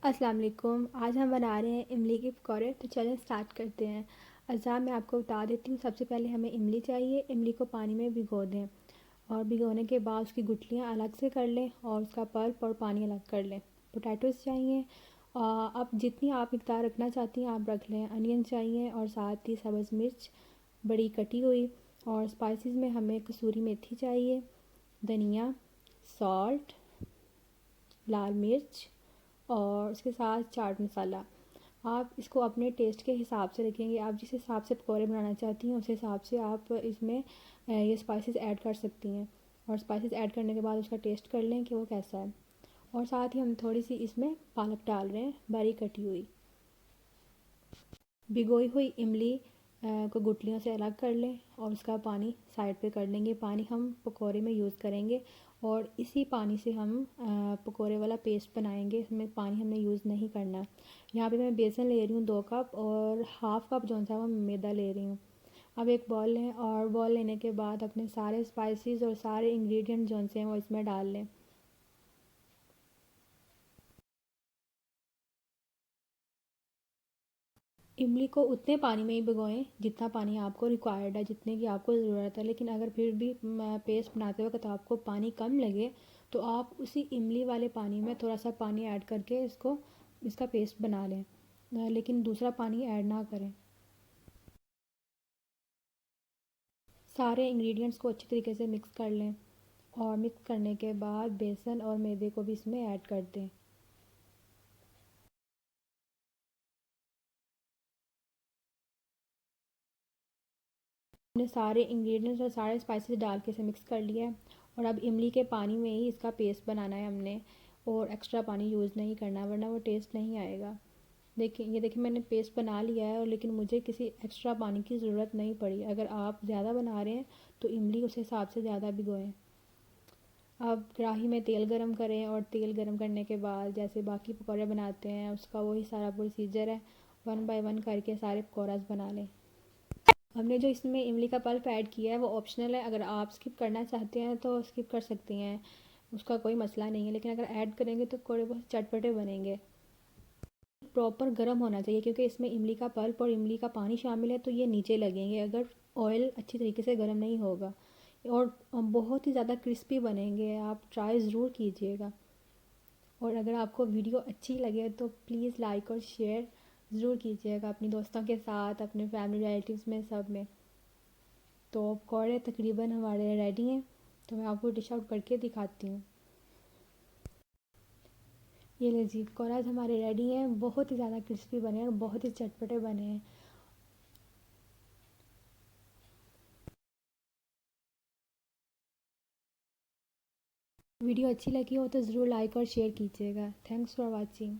अस्सलाम वालेकुम। आज हम बना रहे हैं इमली के पकौड़े। तो चलें स्टार्ट करते हैं। अज़ा मैं आपको बता देती हूँ। सबसे पहले हमें इमली चाहिए। इमली को पानी में भिगो दें और भिगोने के बाद उसकी गुठलियाँ अलग से कर लें और उसका पल्प और पानी अलग कर लें। पोटैटोज़ चाहिए। अब जितनी आप मिक़दार रखना चाहती हैं आप रख लें। अनियन चाहिए और साथ ही सब्ज़ मिर्च बड़ी कटी हुई। और स्पाइसेस में हमें कसूरी मेथी चाहिए, धनिया, सॉल्ट, लाल मिर्च और उसके साथ चाट मसाला। आप इसको अपने टेस्ट के हिसाब से रखेंगे। आप जिस हिसाब से पकौड़े बनाना चाहती हैं उस हिसाब से आप इसमें ये स्पाइसेस ऐड कर सकती हैं। और स्पाइसेस ऐड करने के बाद उसका टेस्ट कर लें कि वो कैसा है। और साथ ही हम थोड़ी सी इसमें पालक डाल रहे हैं, बारीक कटी हुई। भिगोई हुई इमली को गुठलियों से अलग कर लें और उसका पानी साइड पे कर लेंगे। पानी हम पकौड़े में यूज़ करेंगे और इसी पानी से हम पकौड़े वाला पेस्ट बनाएंगे। इसमें पानी हमने यूज़ नहीं करना। यहाँ पे मैं बेसन ले रही हूँ 2 कप और हाफ़ कप जो सा वो मैदा ले रही हूँ। अब एक बॉल लें और बॉल लेने के बाद अपने सारे स्पाइसेस और सारे इंग्रेडिएंट जो से हैं वो इसमें डाल लें। इमली को उतने पानी में ही भिगोएं जितना पानी आपको रिक्वायर्ड है, जितने की आपको ज़रूरत है। लेकिन अगर फिर भी पेस्ट बनाते वक्त आपको पानी कम लगे तो आप उसी इमली वाले पानी में थोड़ा सा पानी ऐड करके इसका पेस्ट बना लें, लेकिन दूसरा पानी ऐड ना करें। सारे इंग्रेडिएंट्स को अच्छी तरीके से मिक्स कर लें और मिक्स करने के बाद बेसन और मैदे को भी इसमें ऐड कर दें। हमने सारे इंग्रेडिएंट्स और सारे स्पाइसेस डाल के इसे मिक्स कर लिया है और अब इमली के पानी में ही इसका पेस्ट बनाना है हमने। और एक्स्ट्रा पानी यूज़ नहीं करना वरना वो टेस्ट नहीं आएगा। देखिए मैंने पेस्ट बना लिया है और लेकिन मुझे किसी एक्स्ट्रा पानी की ज़रूरत नहीं पड़ी। अगर आप ज़्यादा बना रहे हैं तो इमली उस हिसाब से ज़्यादा भिगोएं। अब कढ़ाई में तेल गरम करें और तेल गरम करने के बाद जैसे बाकी पकौड़े बनाते हैं उसका वही सारा प्रोसीजर है। 1 बाय 1 करके सारे पकौड़ास बना लें। हमने जो इसमें इमली का पल्प ऐड किया है वो ऑप्शनल है। अगर आप स्किप करना चाहते हैं तो स्किप कर सकती हैं, उसका कोई मसला नहीं है। लेकिन अगर ऐड करेंगे तो पकौड़े बहुत चटपटे बनेंगे। प्रॉपर गर्म होना चाहिए क्योंकि इसमें इमली का पल्प और इमली का पानी शामिल है तो ये नीचे लगेंगे अगर ऑयल अच्छी तरीके से गर्म नहीं होगा। और बहुत ही ज़्यादा क्रिस्पी बनेंगे। आप ट्राई ज़रूर कीजिएगा। और अगर आपको वीडियो अच्छी लगे तो प्लीज़ लाइक और शेयर ज़रूर कीजिएगा अपनी दोस्तों के साथ, अपने फैमिली रिलेटिव्स में, सब में। तो पकौड़े तकरीबन हमारे रेडी हैं। तो मैं आपको डिश आउट करके दिखाती हूँ। ये लीजिए पकौड़े हमारे रेडी हैं। बहुत ही ज़्यादा क्रिस्पी बने हैं और बहुत ही चटपटे बने हैं। वीडियो अच्छी लगी हो तो ज़रूर लाइक और शेयर कीजिएगा। Thanks for watching.